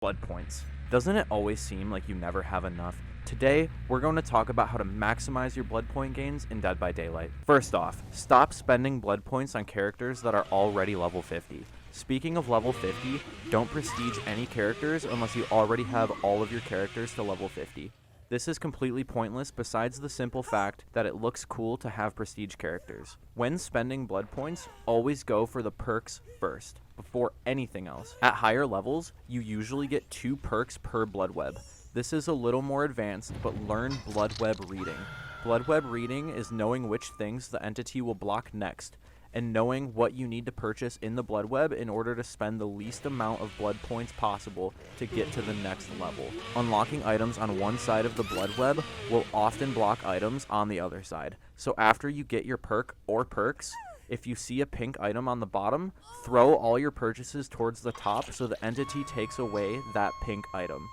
Bloodpoints. Doesn't it always seem like you never have enough? Today, we're going to talk about how to maximize your blood point gains in Dead by Daylight. First off, stop spending blood points on characters that are already level 50. Speaking of level 50, don't prestige any characters unless you already have all of your characters to level 50. This is completely pointless besides the simple fact that it looks cool to have prestige characters. When spending blood points, always go for the perks first, before anything else. At higher levels, you usually get 2 perks per bloodweb. This is a little more advanced, but learn bloodweb reading. Bloodweb reading is knowing which things the entity will block next, and knowing what you need to purchase in the bloodweb in order to spend the least amount of blood points possible to get to the next level. Unlocking items on one side of the bloodweb will often block items on the other side. So after you get your perk or perks, if you see a pink item on the bottom, throw all your purchases towards the top so the entity takes away that pink item,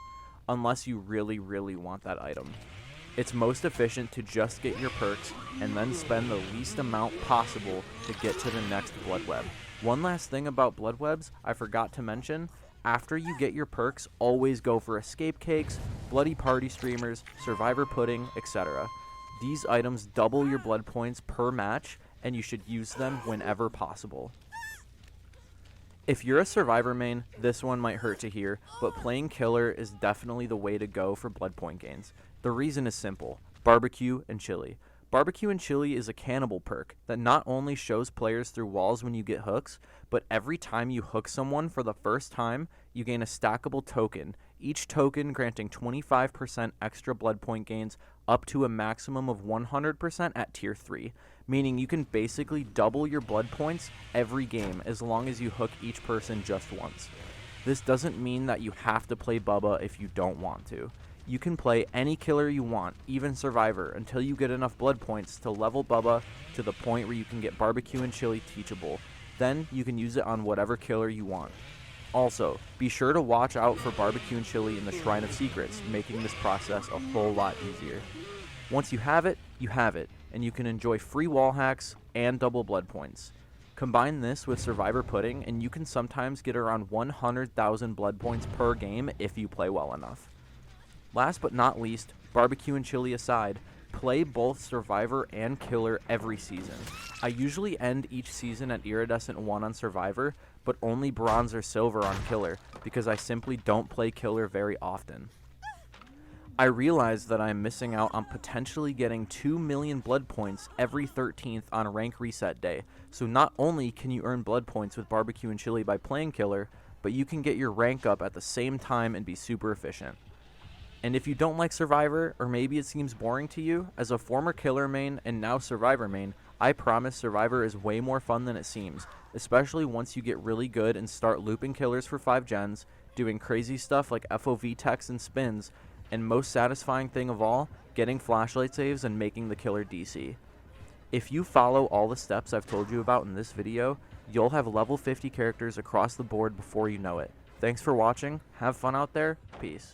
unless you really want that item. It's most efficient to just get your perks and then spend the least amount possible to get to the next bloodweb. One last thing about bloodwebs I forgot to mention: after you get your perks, always go for escape cakes, bloody party streamers, survivor pudding, etc. These items double your blood points per match, and you should use them whenever possible. If you're a survivor main, this one might hurt to hear, but playing killer is definitely the way to go for blood point gains. The reason is simple: barbecue and chili. Barbecue and chili is a cannibal perk that not only shows players through walls when you get hooks, but every time you hook someone for the first time, you gain a stackable token, each token granting 25% extra blood point gains up to a maximum of 100% at tier 3, meaning you can basically double your blood points every game as long as you hook each person just once. This doesn't mean that you have to play Bubba if you don't want to. You can play any killer you want, even survivor, until you get enough blood points to level Bubba to the point where you can get barbecue and chili teachable. Then you can use it on whatever killer you want. Also, be sure to watch out for barbecue and chili in the Shrine of Secrets, making this process a whole lot easier. Once you have it, and you can enjoy free wall hacks and double blood points. Combine this with survivor pudding and you can sometimes get around 100,000 blood points per game if you play well enough. Last but not least, barbecue and chili aside, play both survivor and killer every season. I usually end each season at iridescent 1 on survivor, but only bronze or silver on killer, because I simply don't play killer very often. I realize that I am missing out on potentially getting 2 million blood points every 13th on rank reset day, so not only can you earn blood points with barbecue and chili by playing killer, but you can get your rank up at the same time and be super efficient. And if you don't like survivor, or maybe it seems boring to you, as a former killer main and now survivor main, I promise survivor is way more fun than it seems, especially once you get really good and start looping killers for 5 gens, doing crazy stuff like FOV techs and spins, and most satisfying thing of all, getting flashlight saves and making the killer DC. If you follow all the steps I've told you about in this video, you'll have level 50 characters across the board before you know it. Thanks for watching, have fun out there, peace.